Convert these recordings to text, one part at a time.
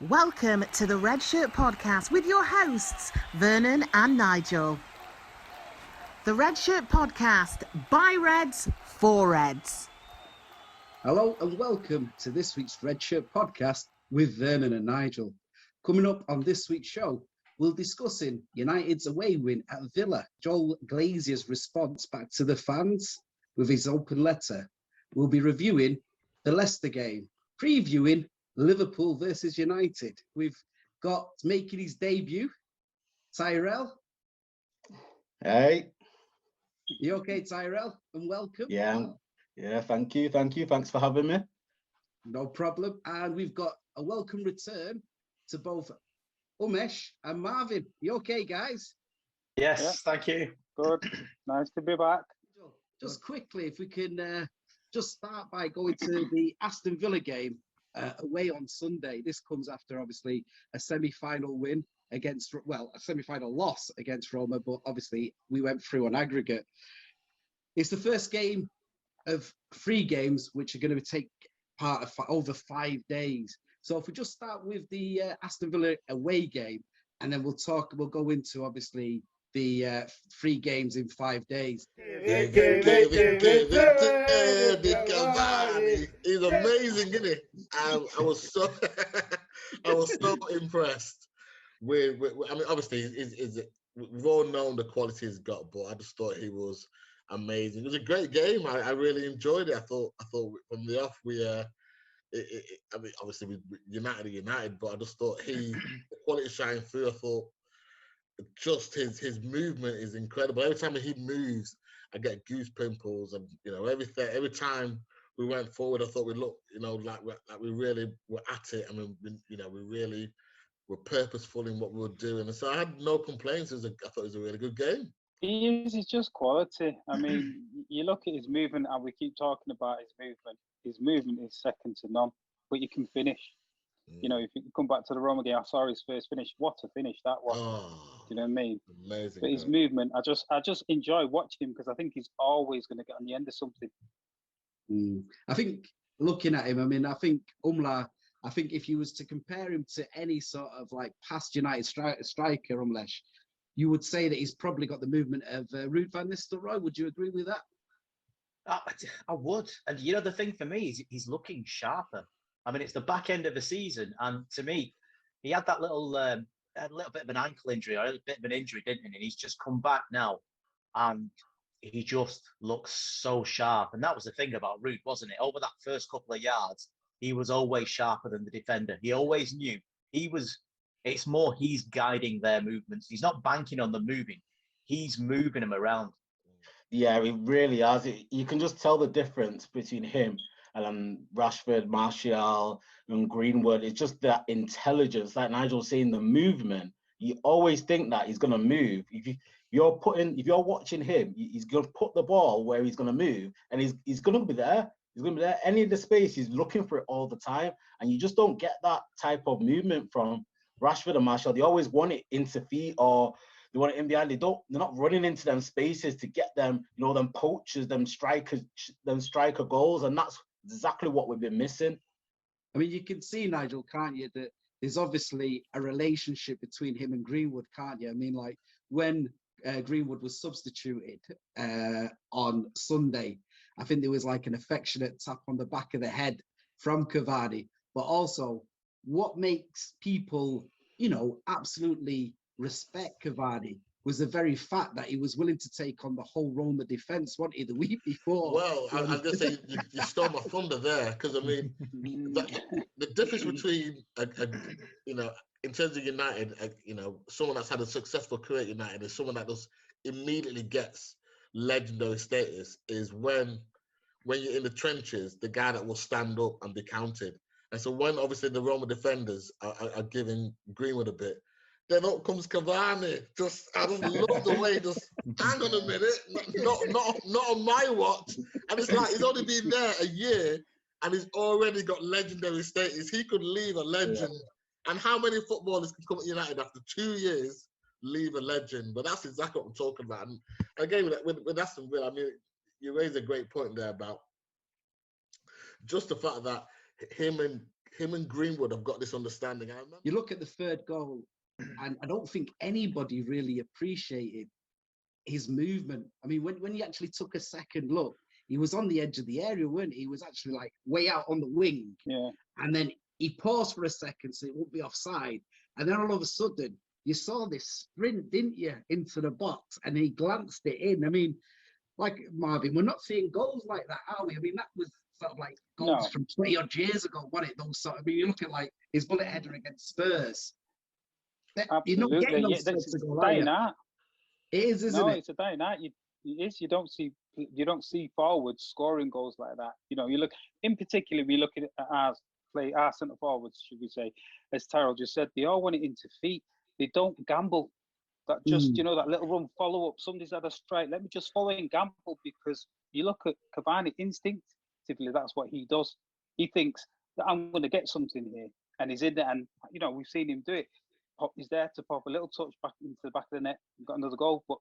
Welcome to the Redshirt podcast with your hosts, Vernon and Nigel. The Redshirt podcast, by Reds, for Reds. Hello and welcome to this week's Redshirt podcast with Vernon and Nigel. Coming up on this week's show, we'll discussing United's away win at Villa, Joel Glazer's response back to the fans with his open letter. We'll be reviewing the Leicester game, previewing Liverpool versus United. We've got making his debut, Tyrell. Hey. You okay, Tyrell? And welcome. Yeah, thank you. Thanks for having me. No problem. And we've got a welcome return to both Umesh and Marvin. You okay, guys? Yes, Thank you. Good. Nice to be back. Just quickly, if we can just start by going to the Aston Villa game away on Sunday. This comes after, obviously, a semi-final win against, a semi-final loss against Roma, but obviously we went through on aggregate. It's the first game of 3 games, which are going to take part of over 5 days. So if we just start with the Aston Villa away game, and then we'll go into, obviously, the 3 games in 5 days. He's amazing, isn't he? I was so impressed with I mean, obviously, we've all known the quality he's got, but I just thought he was amazing. It was a great game. I really enjoyed it. I thought from the off I mean, obviously we United, but I just thought the quality shined through. I thought just his movement is incredible. Every time he moves, I get goose pimples, and every time we went forward, I thought we looked, like we really were at it. I mean, we really were purposeful in what we were doing, and so I had no complaints. I thought it was a really good game. He uses just quality. I mean, you look at his movement, and we keep talking about his movement. His movement is second to none, but you can finish. If you come back to the Roma game, I saw his first finish. What a finish that was! Do you know what I mean? Amazing. But his movement, I just enjoy watching him because I think he's always going to get on the end of something. I think looking at him, I mean, I think if you was to compare him to any sort of like past United striker, Umlesh, you would say that he's probably got the movement of Ruud van Nistelrooy. Would you agree with that? I would. And the thing for me is he's looking sharper. I mean, it's the back end of the season, and to me, he had that little bit of an ankle injury, or a bit of an injury, didn't he? And he's just come back now, and he just looks so sharp. And that was the thing about Ruud, wasn't it? Over that first couple of yards, he was always sharper than the defender. He always knew. It's more he's guiding their movements. He's not banking on them moving. He's moving them around. Yeah, he really has. You can just tell the difference between him and Rashford, Martial, and Greenwood. It's just that intelligence, like Nigel was saying, the movement. You always think that he's going to move. If you're watching him, he's going to put the ball where he's going to move, and he's going to be there. He's going to be there. Any of the space, he's looking for it all the time, and you just don't get that type of movement from Rashford and Martial. They always want it into feet, or they want it in behind. They're not running into them spaces to get them, them poachers, them striker goals, and that's exactly what we've been missing. I mean, you can see, Nigel, can't you, that there's obviously a relationship between him and Greenwood, can't you? I mean, like when Greenwood was substituted on Sunday, I think there was like an affectionate tap on the back of the head from Cavani, but also what makes people, absolutely respect Cavani was the very fact that he was willing to take on the whole Roma defence, wasn't he, the week before? Well, I'm just saying you stole my thunder there, because I mean, the difference between, in terms of United, someone that's had a successful career at United and someone that just immediately gets legendary status is when you're in the trenches, the guy that will stand up and be counted. And so when obviously the Roma defenders are giving Greenwood a bit, then up comes Cavani. I just love the way hang on a minute, not on my watch. And it's like he's only been there a year and he's already got legendary status. He could leave a legend. Yeah. And how many footballers can come at United after 2 years, leave a legend? But that's exactly what I'm talking about. And again, with Aston Villa, I mean, you raised a great point there about just the fact that him and him and Greenwood have got this understanding. I remember. You look at the third goal, and I don't think anybody really appreciated his movement. I mean, when he actually took a second look, he was on the edge of the area, weren't he? He was actually like way out on the wing. Yeah. And then he paused for a second so it won't be offside. And then all of a sudden, you saw this sprint, didn't you, into the box, and he glanced it in. I mean, like Marvin, we're not seeing goals like that, are we? I mean, that was sort of like goals from 20 odd years ago, wasn't it? Those sort of, I mean, you look at like his bullet header against Spurs. You're not getting those sorts of goals. It is, isn't it? It's a dying art. You don't see forwards scoring goals like that. You know, you look in particular. We look at our centre forwards, should we say, as Tyrell just said, they all want it into feet. They don't gamble. That just that little run follow up. Somebody's had a strike. Let me just follow and gamble, because you look at Cavani instinctively. That's what he does. He thinks that I'm going to get something here, and he's in there. And we've seen him do it. He's there to pop a little touch back into the back of the net and got another goal. But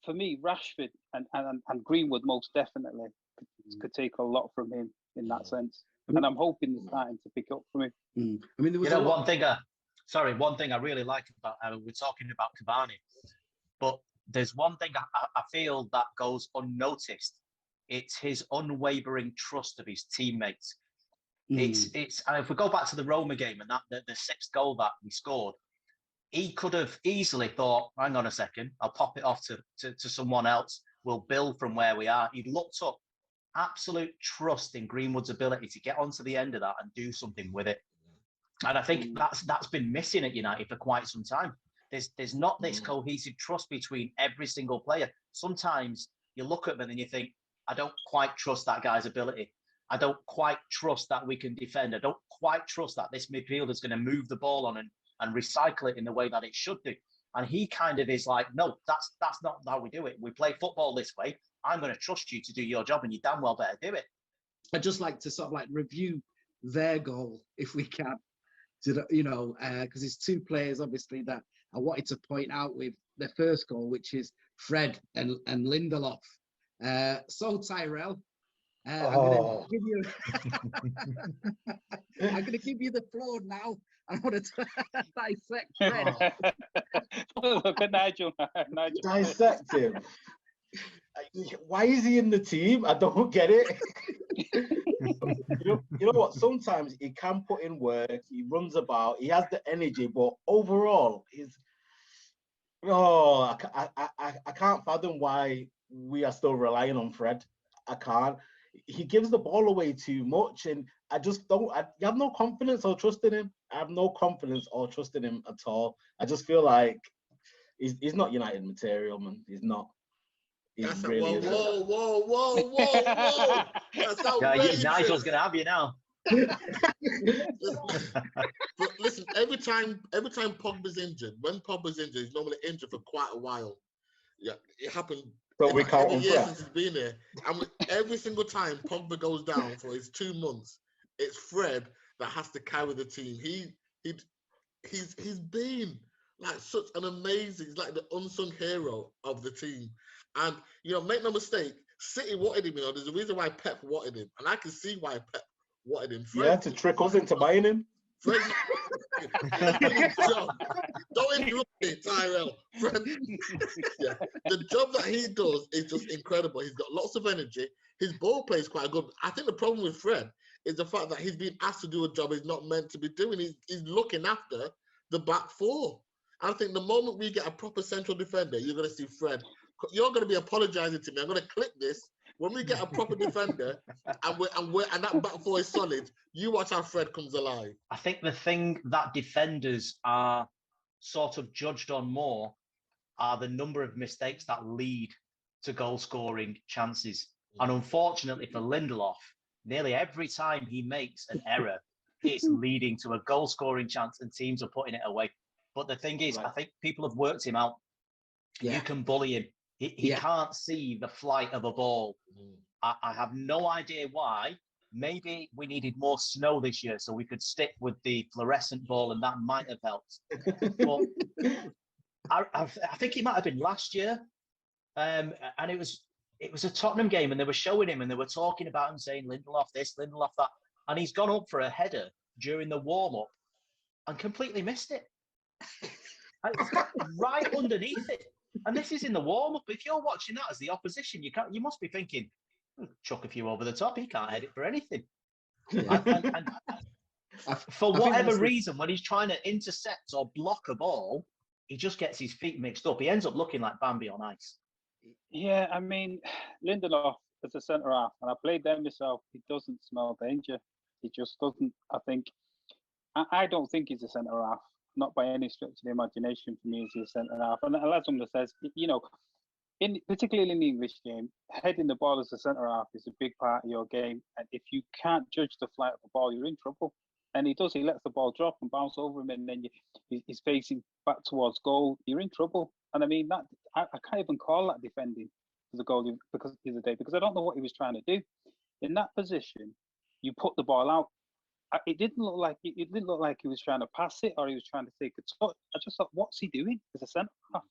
for me, Rashford and Greenwood most definitely could take a lot from him in that sense. And I'm hoping they're starting to pick up from him. I mean, there was one thing I really like about, we're talking about Cavani, but there's one thing I feel that goes unnoticed. It's his unwavering trust of his teammates. It's and if we go back to the Roma game and that the sixth goal that we scored, he could have easily thought, hang on a second, I'll pop it off to someone else. We'll build from where we are. He looked up, absolute trust in Greenwood's ability to get onto the end of that and do something with it. And I think that's been missing at United for quite some time. There's not this cohesive trust between every single player. Sometimes you look at them and you think, I don't quite trust that guy's ability. I don't quite trust that we can defend. I don't quite trust that this midfielder is going to move the ball on and recycle it in the way that it should do. And he kind of is like, no, that's not how we do it. We play football this way. I'm going to trust you to do your job, and you damn well better do it. I'd just like to sort of like review their goal, if we can, because there's two players, obviously, that I wanted to point out with their first goal, which is Fred and Lindelof. So, Tyrell, I'm going to give you the floor now. I want to dissect Fred. Look at Nigel. Dissect him. Why is he in the team? I don't get it. you know what? Sometimes he can put in work. He runs about. He has the energy, but overall, I can't fathom why we are still relying on Fred. I can't. He gives the ball away too much, and I just don't. You have no confidence or trust in him. I have no confidence or trust in him at all. I just feel like he's not United material, man. He's not. Whoa! That's outrageous. Nigel's gonna have you now. But listen, every time Pogba's injured, when Pogba's injured, he's normally injured for quite a while. Yeah, it happened. But we can't every year since he's been here. And every single time Pogba goes down for his 2 months, it's Fred that has to carry the team. He's been like such an amazing, he's like the unsung hero of the team. And make no mistake, City wanted him. There's a reason why Pep wanted him, and I can see why Pep wanted him. Fred, to trick us into buying him. Fred, don't interrupt me, Tyrell. Fred, the job that he does is just incredible. He's got lots of energy. His ball play is quite good. I think the problem with Fred is the fact that he's been asked to do a job he's not meant to be doing. He's looking after the back four. I think the moment we get a proper central defender, you're going to see Fred. You're going to be apologizing to me. I'm going to click this. When we get a proper defender and that back four is solid, you watch how Fred comes alive. I think the thing that defenders are sort of judged on more are the number of mistakes that lead to goal scoring chances. And unfortunately for Lindelof, nearly every time he makes an error, it's leading to a goal scoring chance and teams are putting it away. But the thing is, I think people have worked him out. You can bully him. He can't see the flight of a ball. I have no idea why. Maybe we needed more snow this year so we could stick with the fluorescent ball and that might have helped. But I think it might have been last year. And it was a Tottenham game and they were showing him and they were talking about him saying Lindelof this, Lindelof that. And he's gone up for a header during the warm-up and completely missed it. It's right underneath it. And this is in the warm-up. If you're watching that as the opposition, you must be thinking, chuck a few over the top. He can't head it for anything. And for whatever reason, when he's trying to intercept or block a ball, he just gets his feet mixed up. He ends up looking like Bambi on ice. Yeah, I mean, Lindelof as a centre half, and I played there myself. He doesn't smell danger. He just doesn't. I don't think he's a centre half. Not by any stretch of the imagination. For me, is he a centre half? And as someone says, particularly in the English game, heading the ball as a centre half is a big part of your game. And if you can't judge the flight of the ball, you're in trouble. And he does. He lets the ball drop and bounce over him, and then he's facing back towards goal. You're in trouble. And I mean, that I can't even call that defending as a goal because the other day, because I don't know what he was trying to do. In that position, you put the ball out. It didn't look like he was trying to pass it or he was trying to take a touch. I just thought, what's he doing as a centre half?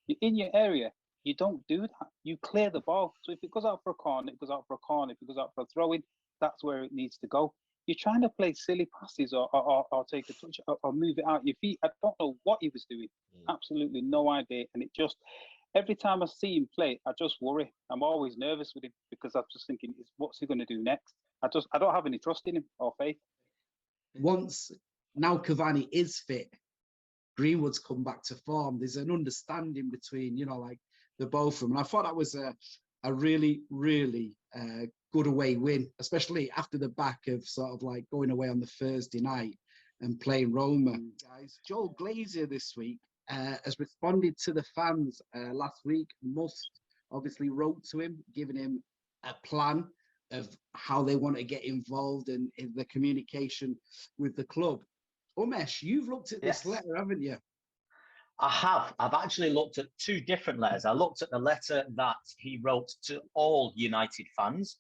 You're in your area. You don't do that. You clear the ball. So if it goes out for a corner, it goes out for a corner. If it goes out for a throw-in, that's where it needs to go. You're trying to play silly passes or take a touch or move it out your feet. I don't know what he was doing. Absolutely no idea. And it just, every time I see him play, I just worry. I'm always nervous with him because I'm just thinking, what's he going to do next? I don't have any trust in him or faith. Now Cavani is fit, Greenwood's come back to form. There's an understanding between, like the both of them. And I thought that was a really, really good away win, especially after the back of sort of like going away on the Thursday night and playing Roma. Guys, Joel Glazer this week has responded to the fans last week. Must obviously wrote to him, giving him a plan of how they want to get involved in the communication with the club. Umesh, you've looked at this letter, haven't you? I have. I've actually looked at two different letters. I looked at the letter that he wrote to all United fans,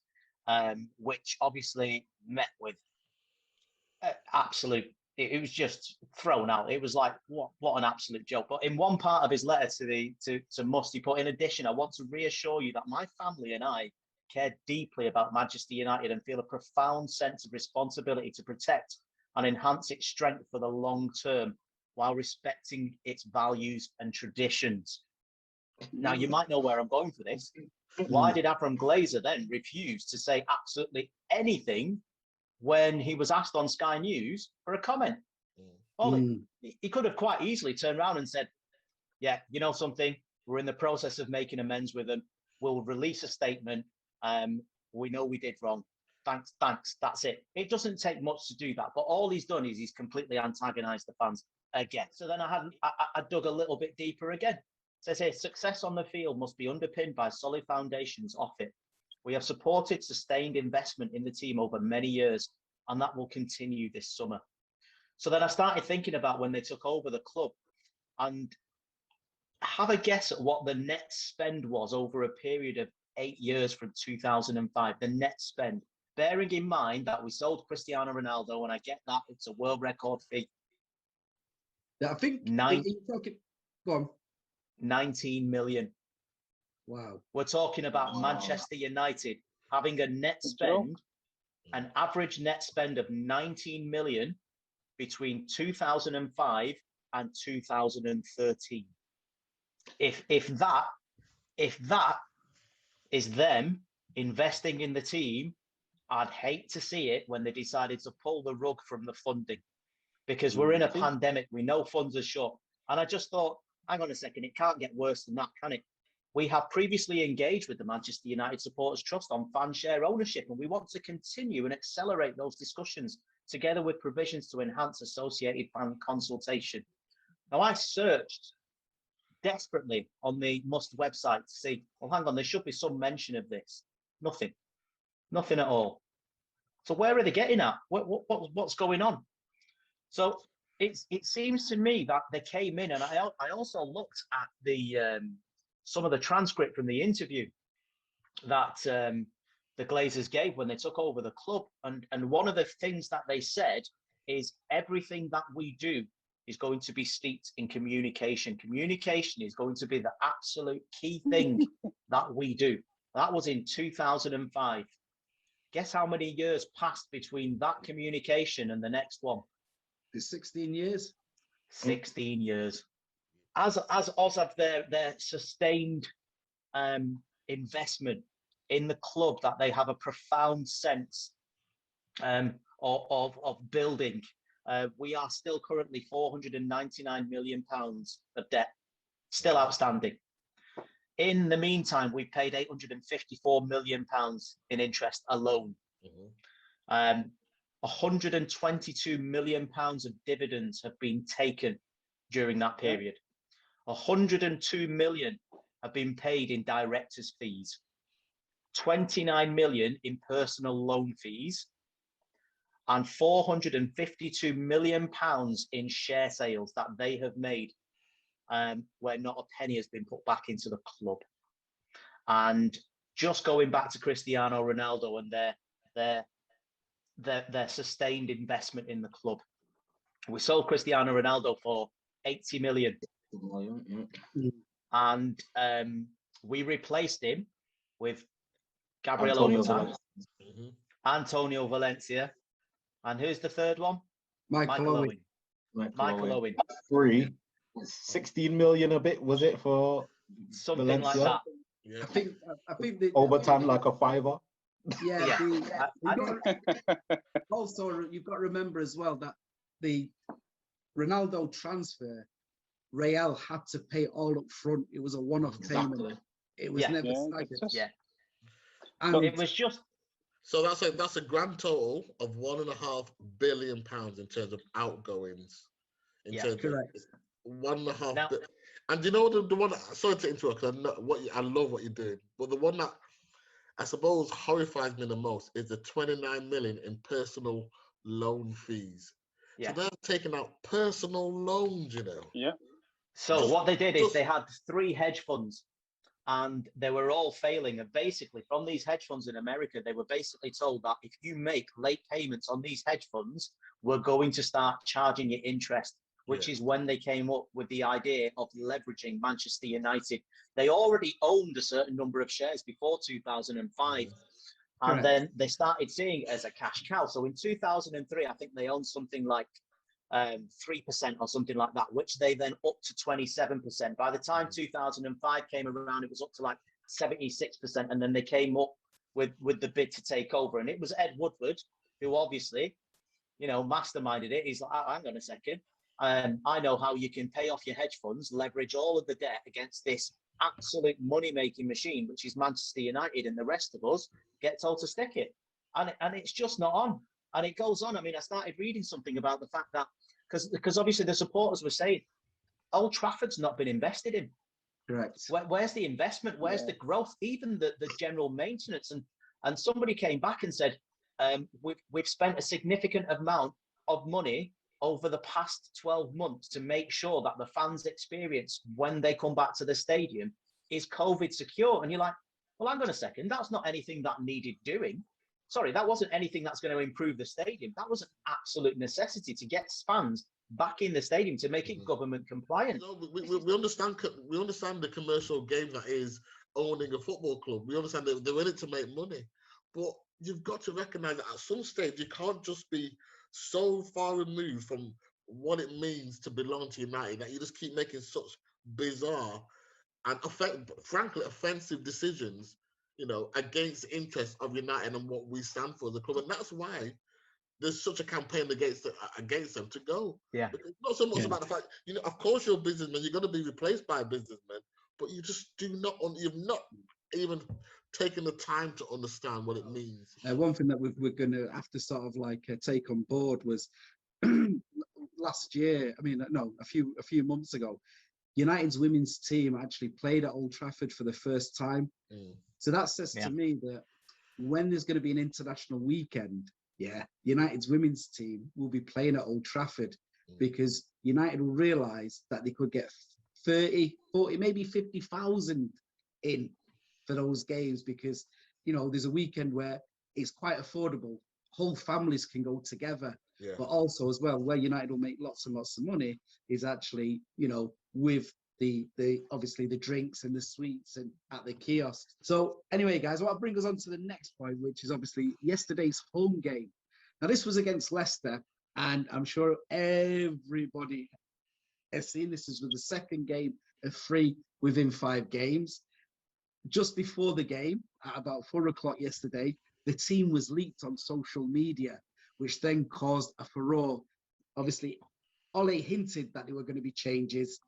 which obviously met with absolute. It was just thrown out. It was like, what an absolute joke. But in one part of his letter to Must, he put, in addition, I want to reassure you that my family and I care deeply about Manchester United and feel a profound sense of responsibility to protect and enhance its strength for the long term while respecting its values and traditions. Now, you might know where I'm going for this. Why did Avram Glazer then refuse to say absolutely anything when he was asked on Sky News for a comment? Ollie, he could have quite easily turned around and said, yeah, you know something, we're in the process of making amends with them. We'll release a statement. We know we did wrong. Thanks, that's it. It doesn't take much to do that. But all he's done is he's completely antagonized the fans again. So then I dug a little bit deeper again. It says here, success on the field must be underpinned by solid foundations off it. We have supported sustained investment in the team over many years, and that will continue this summer. So then I started thinking about when they took over the club and have a guess at what the net spend was over a period of 8 years from 2005, the net spend. Bearing in mind that we sold Cristiano Ronaldo, and I get that, it's a world record fee. I think go on. 19 million. Wow. We're talking about Manchester United having a net spend, an average net spend of 19 million between 2005 and 2013. If that is them investing in the team, I'd hate to see it when they decided to pull the rug from the funding, because we're in a pandemic. We know funds are short. And I just thought, hang on a second, it can't get worse than that, can it? We have previously engaged with the Manchester United Supporters Trust on fan share ownership, and we want to continue and accelerate those discussions together with provisions to enhance associated fan consultation. Now, I searched desperately on the Must website to see, well, hang on, there should be some mention of this. Nothing at all. So where are they getting at? What's going on? So it seems to me that they came in, and I also looked at the some of the transcript from the interview that the Glazers gave when they took over the club, and one of the things that they said is everything that we do is going to be steeped in communication. Communication is going to be the absolute key thing that we do. That was in 2005. Guess how many years passed between that communication and the next one? It's 16 years. 16 years. As Oz have their sustained investment in the club, that they have a profound sense of building. We are still currently £499 million of debt, still outstanding. In the meantime, we've paid £854 million in interest alone. £122 million of dividends have been taken during that period. 102 million have been paid in directors' fees, 29 million in personal loan fees, and 452 million pounds in share sales that they have made, where not a penny has been put back into the club. And just going back to Cristiano Ronaldo and their sustained investment in the club, we sold Cristiano Ronaldo for 80 million. And we replaced him with Gabriel Overton, Antonio Valencia, and who's the third one? Michael Owen. Michael Owen. 16 million a bit, was it, for something Valencia? like that? Yeah. I think the Overtime like a fiver. Yeah. Also, you've got to remember as well that the Ronaldo transfer, Real had to pay all up front. It was a one-off payment. It was never staggered. And it was just. So that's a grand total of £1.5 billion in terms of outgoings. Correct. £1.5 billion. And you know the one. Sorry to interrupt, because I love what you're doing, but the one that I suppose horrifies me the most is the 29 million in personal loan fees. So they're taking out personal loans, you know. Yeah. So what they did is they had 3 hedge funds, and they were all failing. And basically, from these hedge funds in America, they were basically told that if you make late payments on these hedge funds, we're going to start charging you interest, which is when they came up with the idea of leveraging Manchester United. They already owned a certain number of shares before 2005. And then they started seeing it as a cash cow. So in 2003, I think they owned something like 3% or something like that, which they then up to 27%. By the time 2005 came around, it was up to like 76%. And then they came up with the bid to take over. And it was Ed Woodward, who obviously, masterminded it. He's like, hang on a second. I know how you can pay off your hedge funds, leverage all of the debt against this absolute money-making machine, which is Manchester United, and the rest of us get told to stick it. And it's just not on. And it goes on. I mean, I started reading something about the fact that, because obviously the supporters were saying, Old Trafford's not been invested in. Correct. Where's the investment? Where's the growth? Even the general maintenance. And somebody came back and said, we've spent a significant amount of money over the past 12 months to make sure that the fans' experience when they come back to the stadium is COVID secure. And you're like, well, hang on a second. That's not anything that needed doing. Sorry, that wasn't anything that's going to improve the stadium. That was an absolute necessity to get fans back in the stadium to make it government compliant. No, we understand. We understand the commercial game that is owning a football club. We understand that they're in it to make money, but you've got to recognise that at some stage you can't just be so far removed from what it means to belong to United that you just keep making such bizarre and frankly offensive decisions, against the interests of United and what we stand for as a club. And that's why there's such a campaign against them to go. Yeah. Because it's not so much about the fact, of course you're a businessman, you're going to be replaced by a businessman, but you just you've not even taken the time to understand what it means. One thing that we're going to have to sort of take on board was last year. I mean, no, a few months ago, United's women's team actually played at Old Trafford for the first time. So that says to me that when there's going to be an international weekend, United's women's team will be playing at Old Trafford because United will realise that they could get 30, 40, maybe 50,000 in for those games because, there's a weekend where it's quite affordable. Whole families can go together. Yeah. But also as well, where United will make lots and lots of money is actually, with the obviously the drinks and the sweets and at the kiosks. So anyway, guys, what brings us on to the next point, which is obviously yesterday's home game. Now this was against Leicester, and I'm sure everybody has seen this as the second game of 3 within 5 games. Just before the game, at about 4 o'clock yesterday, the team was leaked on social media, which then caused a furore. Obviously, Ollie hinted that there were going to be changes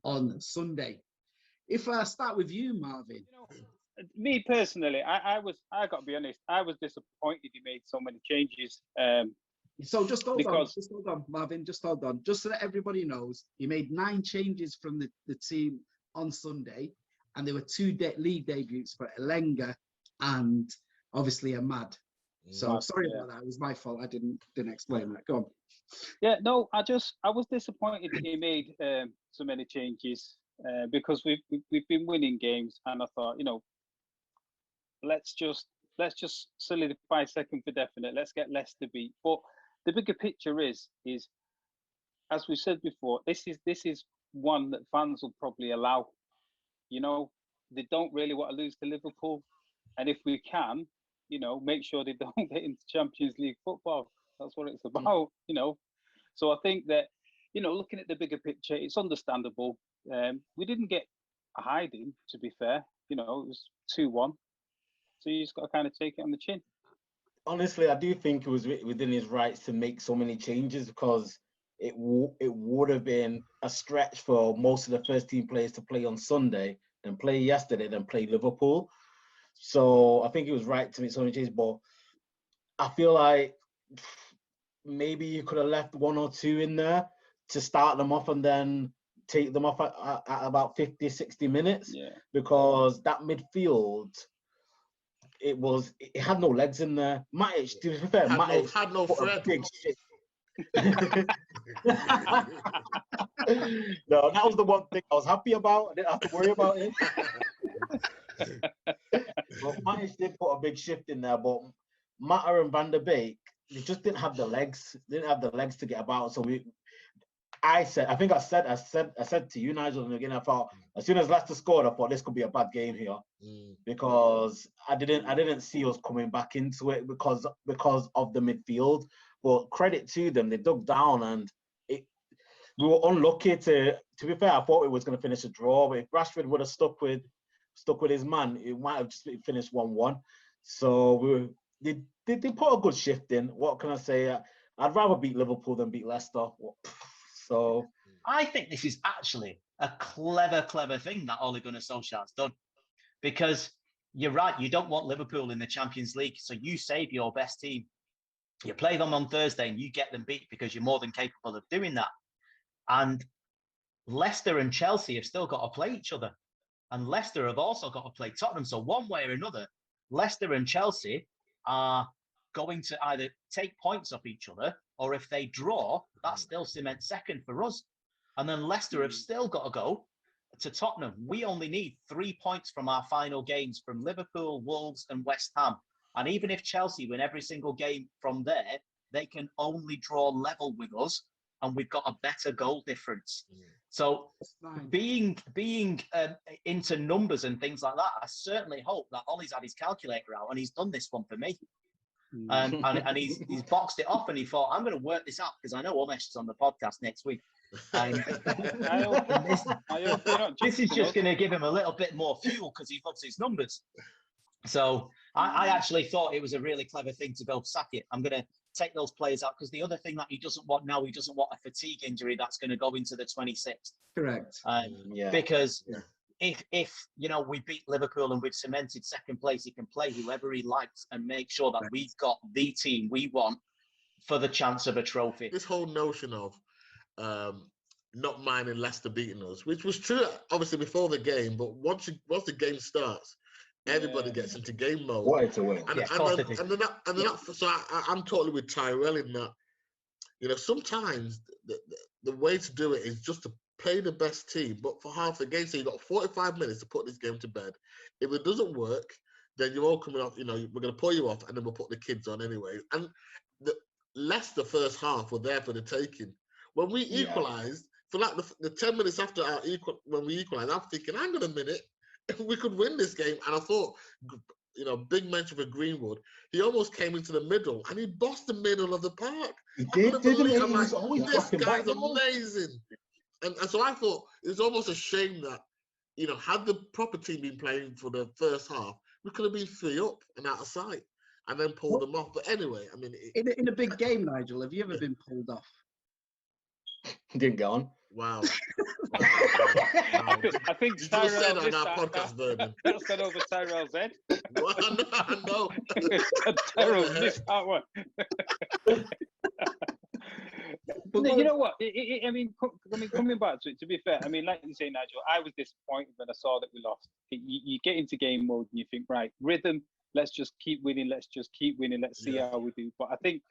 on Sunday. If I start with you, Marvin. Me personally, I got to be honest, I was disappointed he made so many changes. So just hold on, Marvin, just hold on. Just so that everybody knows, he made 9 changes from the team on Sunday, and there were 2 league debuts for Elenga and obviously Ahmad. So sorry about that. It was my fault. I didn't explain that. Go on. Yeah, no, I was disappointed that he made so many changes because we've been winning games, and I thought, let's just solidify second for definite. Let's get Leicester beat. But the bigger picture is as we said before, this is one that fans will probably allow. They don't really want to lose to Liverpool, and if we can, make sure they don't get into Champions League football. That's what it's about, So I think that, looking at the bigger picture, it's understandable. We didn't get a hiding, to be fair. It was 2-1. So you just got to kind of take it on the chin. Honestly, I do think it was within his rights to make so many changes, because it would have been a stretch for most of the first team players to play on Sunday, then play yesterday, then play Liverpool. So I think it was right to make so many changes, but I feel like maybe you could have left 1 or 2 in there to start them off and then take them off at about 50, 60 minutes, because that midfield, it had no legs in there. Matic, to be fair, Matic had no thread. Big shit. No, that was the one thing I was happy about. I didn't have to worry about it. But Matic did put a big shift in there, but Mata and Van der Beek, they just didn't have the legs. They didn't have the legs to get about. So I said to you, Nigel, and again, I thought as soon as Leicester scored, I thought this could be a bad game here, because I didn't see us coming back into it because of the midfield. But credit to them, they dug down, and we were unlucky. To be fair, I thought it was going to finish a draw. But if Rashford would have stuck with his man, it might have just finished 1-1. So they put a good shift in. What can I say? I'd rather beat Liverpool than beat Leicester. So I think this is actually a clever thing that Ole Gunnar Solskjaer's done, because you're right. You don't want Liverpool in the Champions League, so you save your best team. You play them on Thursday and you get them beat because you're more than capable of doing that. And Leicester and Chelsea have still got to play each other, and Leicester have also got to play Tottenham. So one way or another, Leicester and Chelsea are going to either take points off each other, or if they draw, that still cements second for us. And then Leicester have still got to go to Tottenham. We only need 3 points from our final games from Liverpool, Wolves and West Ham. And even if Chelsea win every single game from there, they can only draw level with us, and we've got a better goal difference. So being into numbers and things like that, I certainly hope that Ollie's had his calculator out and he's done this one for me. And he's boxed it off, and he thought, I'm going to work this out because I know Umesh is on the podcast next week. This is just going to give him a little bit more fuel because he loves his numbers. So I actually thought it was a really clever thing to go sack it. I'm going to take those players out, because the other thing that he doesn't want now, he doesn't want a fatigue injury that's going to go into the 26th. Correct. Because if we beat Liverpool and we've cemented second place, he can play whoever he likes and make sure that we've got the team we want for the chance of a trophy. This whole notion of not minding Leicester beating us, which was true obviously before the game, but once the game starts, everybody gets into game mode. Wanted to win. So I'm totally with Tyrell in that. Sometimes the way to do it is just to play the best team, but for half the game. So you've got 45 minutes to put this game to bed. If it doesn't work, then you're all coming off. We're going to pull you off, and then we'll put the kids on anyway. And the Leicester first half were there for the taking. When we equalised, for like the 10 minutes after when we equalised, I'm thinking, hang on a minute, we could win this game. And I thought, big mention for Greenwood. He almost came into the middle and he bossed the middle of the park. He did, didn't he? He was always this dropping guy's back. amazing. And so I thought it was almost a shame that, had the proper team been playing for the first half, we could have been 3 up and out of sight and then pulled them off. But anyway, I mean... In a big game, Nigel, have you ever been pulled off? Didn't go on. Wow. I think you Tyrell said on our podcast, Vernon. That's gone over Tyrell's head. Well, I know. Tyrell missed that one. But you know what? I mean, coming back to it, to be fair, I mean, like you say, Nigel, I was disappointed when I saw that we lost. You get into game mode and you think, right, rhythm, let's just keep winning, let's see how we do. But I think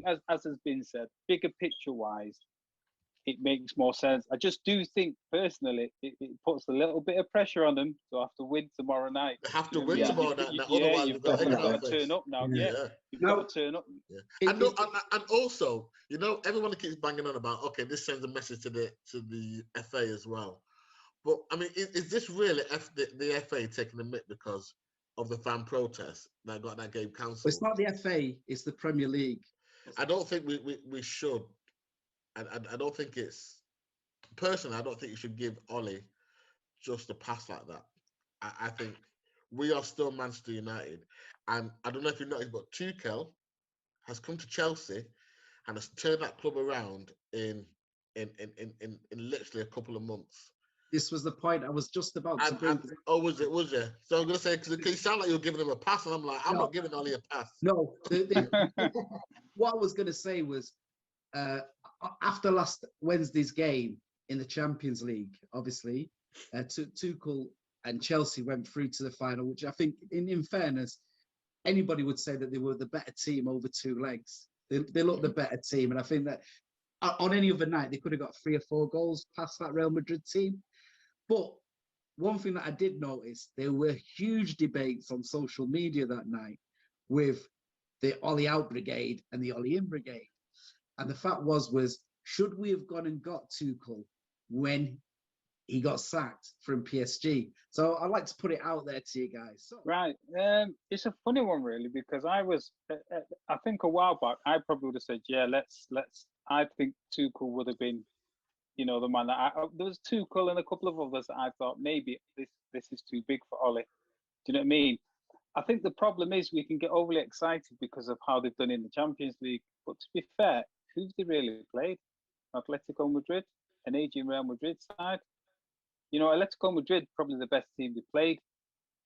as has been said, bigger picture-wise, it makes more sense. I just do think, personally, it puts a little bit of pressure on them to have to win tomorrow night. They have to win tomorrow night. Otherwise, you've got to turn up now. You've got to turn up. Yeah. And also, everyone keeps banging on about, okay, this sends a message to the FA as well. But, I mean, is this really the FA taking the mick because of the fan protest that got that game cancelled? It's not the FA, it's the Premier League. I don't think we should. I don't think personally, I don't think you should give Ollie just a pass like that. I think we are still Manchester United. And I don't know if you noticed, but Tuchel has come to Chelsea and has turned that club around in literally a couple of months. This was the point I was just about to bring. Was it? So I'm going to say, because it sound like you're giving him a pass, and I'm like, I'm not giving Ollie a pass. No. What I was going to say was, after last Wednesday's game in the Champions League, obviously, Tuchel and Chelsea went through to the final, which I think, in fairness, anybody would say that they were the better team over 2 legs. They looked the better team, and I think that on any other night, they could have got 3 or 4 goals past that Real Madrid team. But one thing that I did notice, there were huge debates on social media that night with the Ollie out brigade and the Ollie in brigade. And the fact was, should we have gone and got Tuchel when he got sacked from PSG? So I'd like to put it out there to you guys. Right. It's a funny one, really, because I think a while back, I probably would have said, yeah, let's. I think Tuchel would have been, the man that there was Tuchel and a couple of others that I thought maybe this is too big for Ollie. Do you know what I mean? I think the problem is we can get overly excited because of how they've done in the Champions League. But to be fair, who've they really played? Atletico Madrid, an aging Real Madrid side. Atletico Madrid, probably the best team they played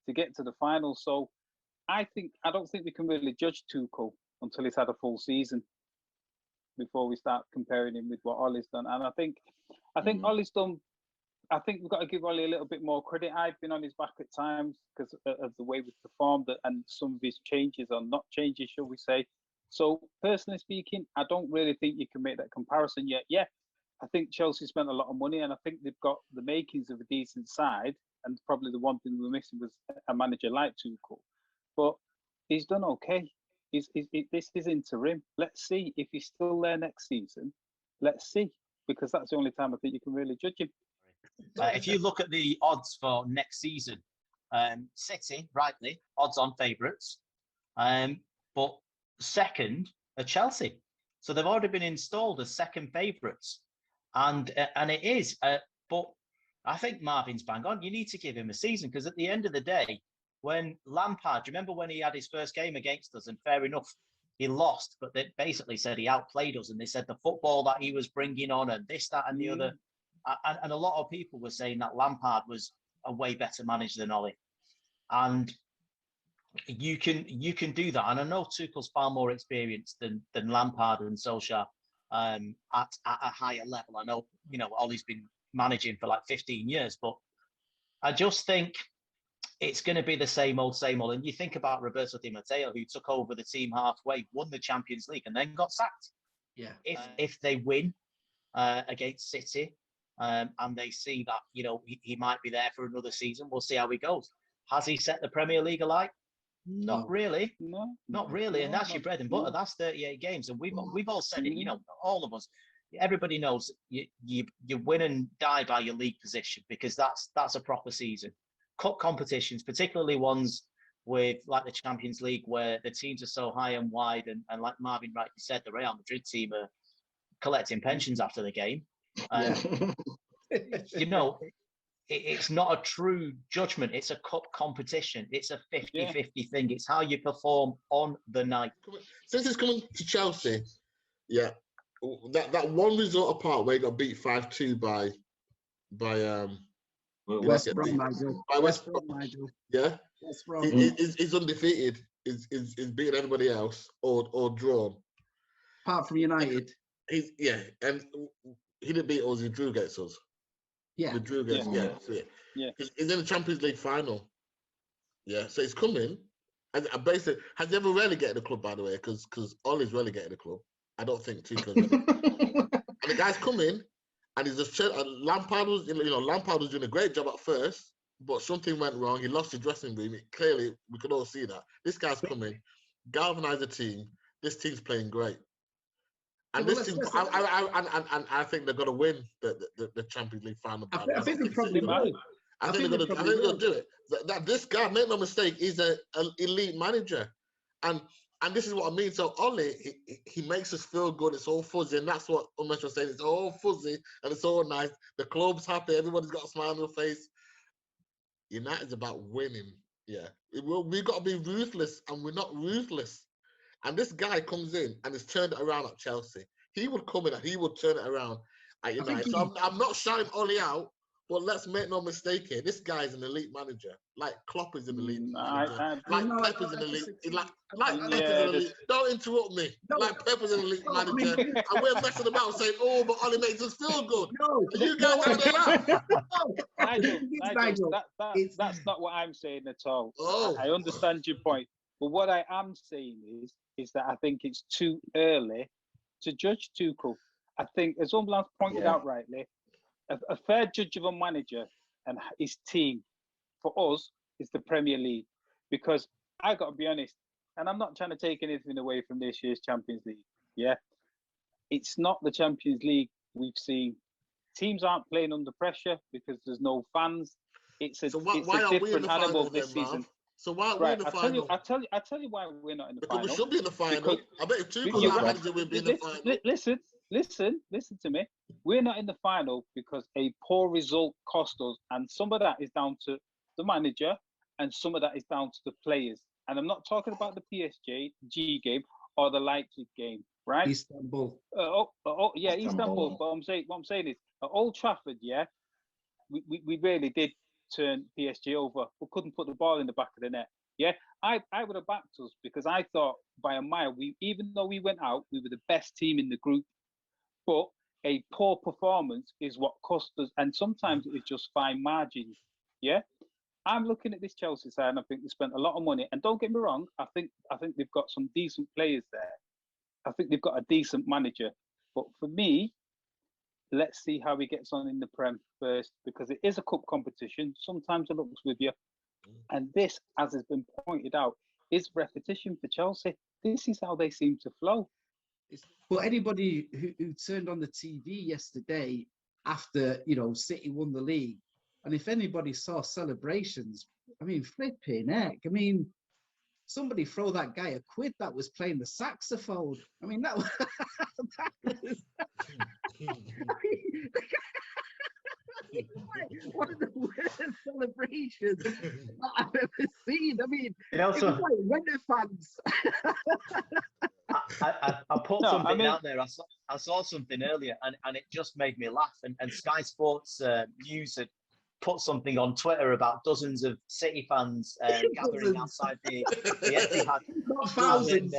to get to the final. So I don't think we can really judge Tuchel until he's had a full season before we start comparing him with what Ollie's done. And I think Ollie's done. I think we've got to give Ollie a little bit more credit. I've been on his back at times because of the way we've performed and some of his changes or not changes, shall we say. So personally speaking, I don't really think you can make that comparison yet. Yeah, I think Chelsea spent a lot of money and I think they've got the makings of a decent side. And probably the one thing we were missing was a manager like Tuchel. But he's done okay. This is interim. Let's see if he's still there next season. Let's see, because that's the only time I think you can really judge him. If you look at the odds for next season, City, rightly, odds on favourites. But second are Chelsea. So they've already been installed as second favourites. And it is. But I think Marvin's bang on. You need to give him a season because at the end of the day, when Lampard, do you remember when he had his first game against us? And fair enough, he lost, but they basically said he outplayed us. And they said the football that he was bringing on and this, that, and the other. And a lot of people were saying that Lampard was a way better manager than Ollie. And you can do that. And I know Tuchel's far more experienced than Lampard and Solskjaer at a higher level. I know, Ollie's been managing for like 15 years, but I just think it's going to be the same old. And you think about Roberto Di Matteo, who took over the team halfway, won the Champions League, and then got sacked. Yeah. If they win against City, and they see that, he might be there for another season, we'll see how he goes. Has he set the Premier League alight? Not really. No, not really. And that's your bread and butter. That's 38 games. And we've all said it, all of us. everybody knows you win and die by your league position, because that's a proper season. Cup competitions, particularly ones with like the Champions League, where the teams are so high and wide, and like Marvin rightly said, the Real Madrid team are collecting pensions after the game. You know, it's not a true judgment. It's a cup competition. It's a 50-50 thing. It's how you perform on the night. Since it's coming to Chelsea, that one result apart where he got beat 5-2 by West Brom, Nigel. By West Brom, Nigel. Yeah, West Brom. He's undefeated. Is beating anybody else or drawn. Apart from United. And he didn't beat us. He drew against us. Yeah. The drew against He's in the Champions League final. Yeah, so he's coming. And basically, has he ever relegated a club, by the way? Because Ollie's relegated a club. I don't think Tuchel's and the guy's coming, and he's just Lampard was doing a great job at first, but something went wrong. He lost his dressing room. Clearly, we could all see that. This guy's coming, galvanized the team. This team's playing great. And this team, I think they're going to win the Champions League final. I think they probably might. I think they're going to do it. This guy, make no mistake, is an elite manager. And this is what I mean. So Ollie, he makes us feel good. It's all fuzzy, and that's what Umesh was saying. It's all fuzzy and it's all nice. The club's happy. Everybody's got a smile on their face. United's about winning. Yeah, we've got to be ruthless, and we're not ruthless. And this guy comes in and has turned it around at Chelsea. He would come in and he would turn it around at United. So I'm not shouting Ollie out, but let's make no mistake here. This guy is an elite manager. Like Klopp is an elite manager. Pep is an elite. Pep is an elite. Don't interrupt me. Pep is an elite manager. And we're messing about saying, oh, but Ollie makes us feel good. No, you guys are there. Nigel, that's not what I'm saying at all. Oh. I understand your point. But what I am saying is that I think it's too early to judge Tuchel. I think, as Umberland pointed out rightly, a fair judge of a manager and his team for us is the Premier League. Because I got to be honest, and I'm not trying to take anything away from this year's Champions League. Yeah, it's not the Champions League we've seen. Teams aren't playing under pressure because there's no fans. It's a different animal this season. So why are we in the final? I'll tell you why we're not in the final. Because we should be in the final. I bet if Tuchel's manager, we'd be in the final. Listen to me. We're not in the final because a poor result cost us, and some of that is down to the manager, and some of that is down to the players. And I'm not talking about the PSG game or the Leipzig game, right? Istanbul. Istanbul. But what I'm saying is, at Old Trafford, we really did turn PSG over. We couldn't put the ball in the back of the net. Yeah, I would have backed us because I thought by a mile, even though we went out, we were the best team in the group. But a poor performance is what cost us, and sometimes it's just fine margins. Yeah, I'm looking at this Chelsea side, and I think they spent a lot of money. And don't get me wrong, I think they've got some decent players there. I think they've got a decent manager. But for me, let's see how he gets on in the Prem first, because it is a cup competition. Sometimes it looks with you. And this, as has been pointed out, is repetition for Chelsea. This is how they seem to flow. But anybody who turned on the TV yesterday after, City won the league, and if anybody saw celebrations, I mean, flipping heck. I mean, somebody throw that guy a quid that was playing the saxophone. I mean, that was... one of the worst celebrations that I've ever seen. I mean, it's like Renner fans. I put something out there. I saw something earlier, and it just made me laugh. And Sky Sports News had put something on Twitter about dozens of City fans gathering outside the Etihad. Not thousands.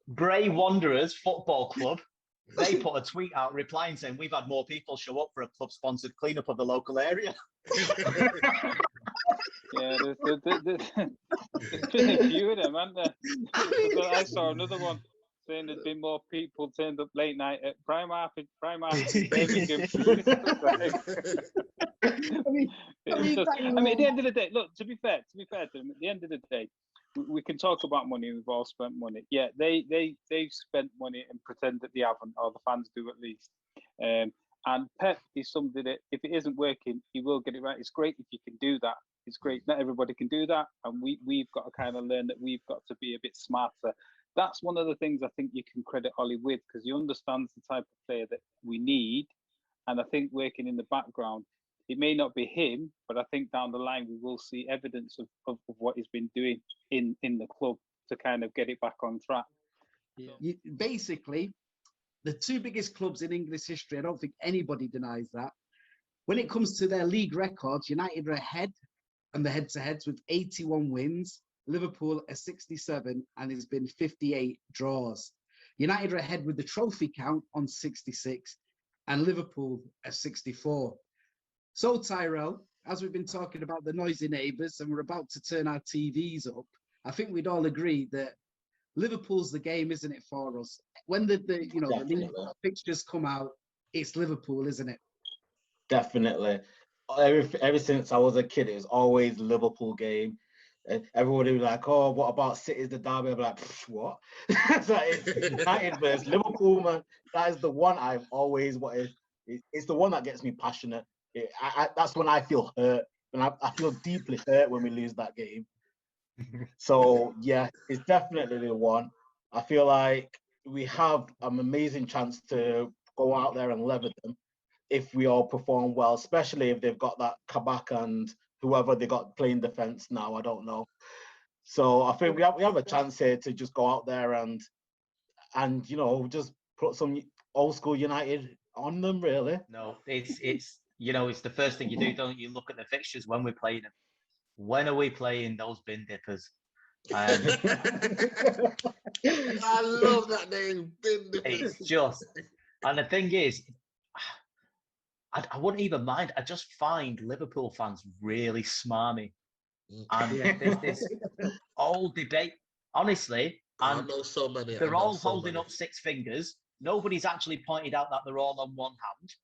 Bray Wanderers Football Club. They put a tweet out replying saying, "We've had more people show up for a club-sponsored cleanup of the local area." Yeah, there's been a few of them, haven't there? I saw another one saying there's been more people turned up late night at Primark in Birmingham. I mean, at the end of the day, look, to be fair to them, at the end of the day, we can talk about money. We've all spent money. Yeah, they've spent money and pretend that they haven't, or the fans do at least. And Pep is somebody that if it isn't working, he will get it right. It's great if you can do that. It's great. Not everybody can do that, and we've got to kind of learn that we've got to be a bit smarter. That's one of the things I think you can credit Ollie with, because he understands the type of player that we need. And I think working in the background, it may not be him, but I think down the line we will see evidence of what he's been doing in the club to kind of get it back on track. Yeah. Basically, the two biggest clubs in English history, I don't think anybody denies that. When it comes to their league records, United are ahead and the head-to-heads with 81 wins. Liverpool are 67 and has been 58 draws. United are ahead with the trophy count on 66 and Liverpool are 64. So, Tyrell, as we've been talking about the noisy neighbours and we're about to turn our TVs up, I think we'd all agree that Liverpool's the game, isn't it, for us? When the league fixtures come out, it's Liverpool, isn't it? Definitely. Ever since I was a kid, it was always Liverpool game. Everybody was like, "Oh, what about City's the derby?" I'm like, "What?" It's like, it's United versus Liverpool, man. That is the one I've always wanted. It's the one that gets me passionate. That's when I feel hurt, and I feel deeply hurt when we lose that game. So yeah, it's definitely the one. I feel like we have an amazing chance to go out there and lever them if we all perform well, especially if they've got that Kabak and whoever they got playing defense now. I don't know. So I think we have a chance here to just go out there and just put some old school United on them. Really. No, it's it's the first thing you do, don't you? Look at the fixtures when we're playing them. When are we playing those bin dippers? I love that name, bin dippers. It's just, and the thing is, I wouldn't even mind. I just find Liverpool fans really smarmy. And there's this old debate, honestly, I and know so many. they're all holding up six fingers. Nobody's actually pointed out that they're all on one hand.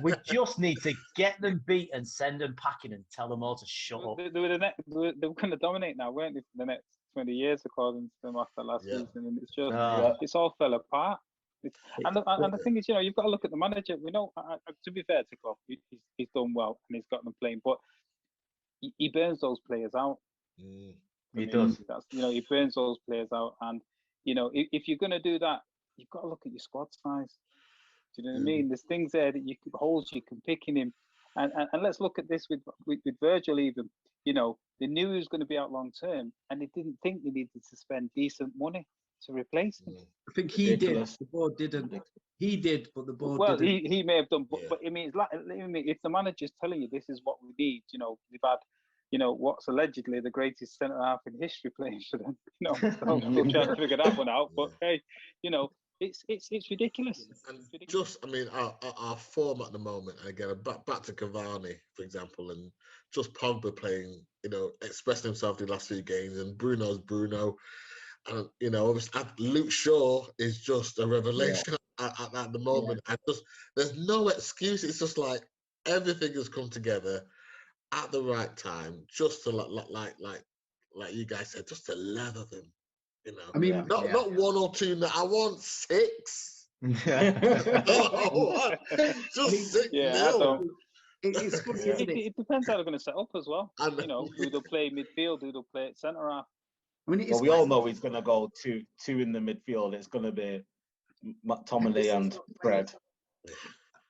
We just need to get them beat and send them packing and tell them all to shut up. They were going to dominate now, weren't they, for the next 20 years, according to them after last season. And it's just, it's all fell apart. And the thing is, you've got to look at the manager. We know, to be fair to Klopp, he's done well and he's got them playing, but he burns those players out. He does. He burns those players out. And, if you're going to do that, you've got to look at your squad size. Do you know what I mean? There's things there that holes you can pick in him. And let's look at this with Virgil even. They knew he was going to be out long term and they didn't think they needed to spend decent money to replace him. I think he did. The board didn't. He did, but the board didn't. Well, he may have done, but I mean, it's like, if the manager's telling you this is what we need, we've had, what's allegedly the greatest centre half in history playing for them. So we're trying to figure that one out. But hey, it's ridiculous. And just, I mean, our form at the moment, and again, back to Cavani, for example, and just Pogba playing, expressing himself the last few games, and Bruno's Bruno. And, obviously, Luke Shaw is just a revelation at the moment. And there's no excuse. It's just like everything has come together at the right time, just to like you guys said, just to leather them. I mean, not one or two. I want six. Just 6 nil. It depends how they're going to set up as well. Who they'll play midfield, who they'll play at centre half. I mean, we all know he's going to go two in the midfield. It's going to be McTominay and Fred.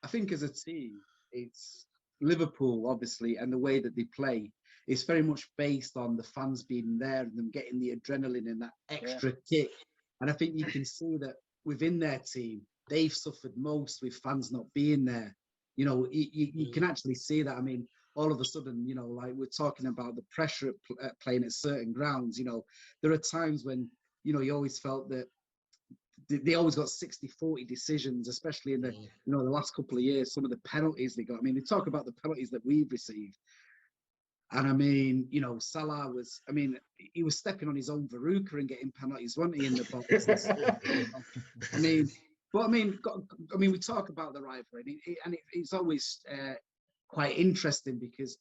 I think as a team, it's Liverpool, obviously, and the way that they play. It's very much based on the fans being there and them getting the adrenaline and that extra kick. And I think you can see that within their team, they've suffered most with fans not being there. You can actually see that. I mean, all of a sudden, like we're talking about the pressure at playing at certain grounds, there are times when, you always felt that they always got 60-40 decisions, especially in the, the last couple of years, some of the penalties they got. I mean, they talk about the penalties that we've received. And I mean, Salah he was stepping on his own Veruca and getting penalties, wasn't he, in the box? we talk about the rivalry, and it's always quite interesting because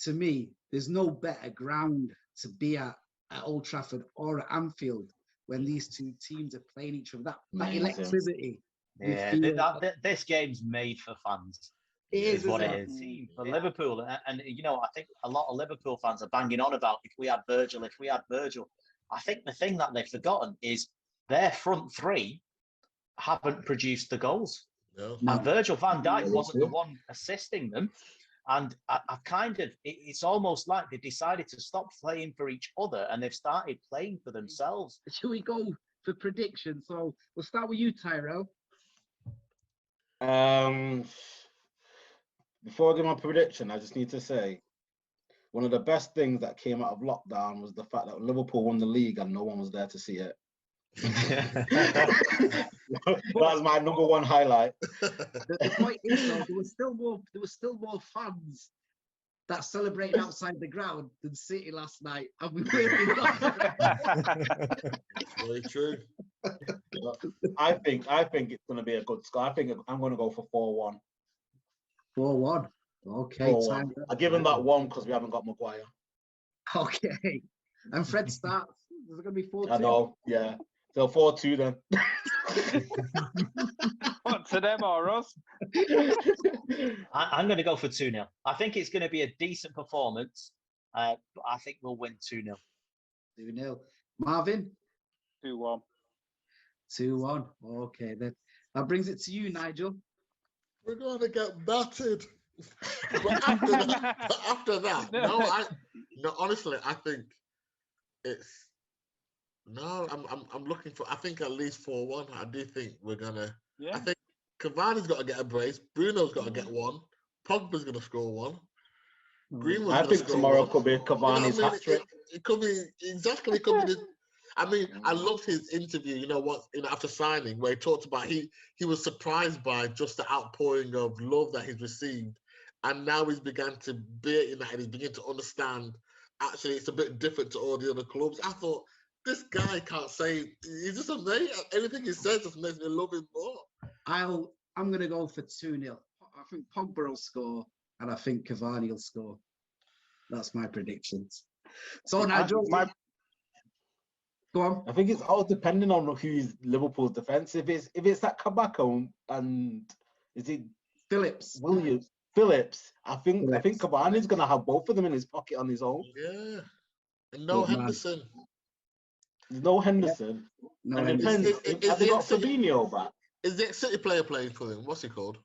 to me, there's no better ground to be at Old Trafford or at Anfield when these two teams are playing each other. That electricity. Yeah, this game's made for fans. It is what isn't it is for Liverpool. And I think a lot of Liverpool fans are banging on about if we had Virgil. I think the thing that they've forgotten is their front three haven't produced the goals. No. And Virgil van Dijk wasn't the one assisting them. And it's almost like they decided to stop playing for each other and they've started playing for themselves. Shall we go for predictions? So we'll start with you, Tyrell. Before I give my prediction, I just need to say one of the best things that came out of lockdown was the fact that Liverpool won the league and no one was there to see it. That's my number one highlight. The point is, though, there was still more fans that celebrated outside the ground than City last night. And we really Very true. I think it's going to be a good score. I think I'm going to go for 4-1. 4-1. Okay. 4-1. I'll give him that one because we haven't got Maguire. Okay. And Fred starts. Is it going to be 4-2? I know. Yeah. So 4-2 then. What, to them or us? I'm going to go for 2-0. I think it's going to be a decent performance, but I think we'll win 2-0. 2-0. Marvin? 2-1. 2-1. Okay, then. That brings it to you, Nigel. We're going to get battered. But after that, honestly, I think it's. No, I'm looking for. I think at least 4-1. I do think we're gonna. Yeah. I think Cavani's got to get a brace. Bruno's got to get one. Pogba's gonna score one. Greenwood's I think tomorrow could be Cavani's hat trick. It could be exactly. It could be. I mean, I loved his interview. You know what? After signing, where he talked about he was surprised by just the outpouring of love that he's received, and now he's began to be at United. He's beginning to understand. Actually, it's a bit different to all the other clubs. I thought. This guy can't say. He's just amazing. Anything he says just makes me love him more. I'm going to go for 2-0. I think Pogba will score, and I think Cavani will score. That's my predictions. So Nigel, go on. I think it's all depending on who's Liverpool's defence. If it's that Kabako and is it Phillips? Phillips. I think Cavani's going to have both of them in his pocket on his own. Yeah, and no Henderson. There's no Henderson. No Henderson. Have they got Fabinho back? Is the City player playing for him? What's he called?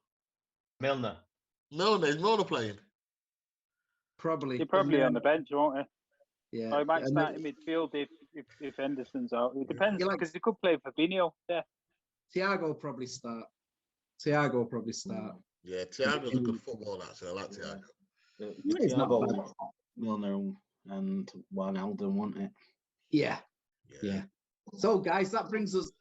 Milner. Is Milner playing? Probably. He's probably on the bench, won't he? Yeah. Or he might start in midfield if Henderson's out. It depends because he could play Fabinho. Yeah. Thiago will probably start. Yeah, Thiago's a good footballer, actually. I like Thiago. He's not bad. Milner and Wijnaldum, won't it? Yeah. So, guys, that brings us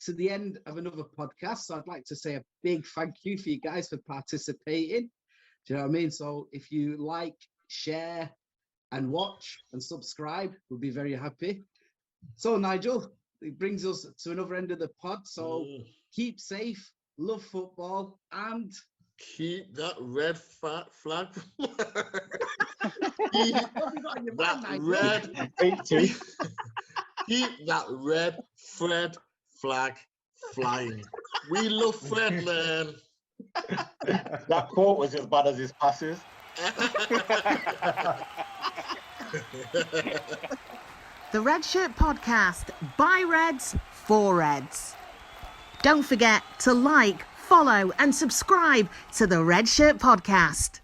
to the end of another podcast. So I'd like to say a big thank you for you guys for participating. Do you know what I mean? So if you like, share, and watch and subscribe, we'll be very happy. So, Nigel, it brings us to another end of the pod. So keep safe, love football, and keep that red flag. Keep that red Fred flag flying. We love Fred, man. That quote was as bad as his passes. The Redshirt Podcast, by Reds, for Reds. Don't forget to like, follow and subscribe to the Redshirt Podcast.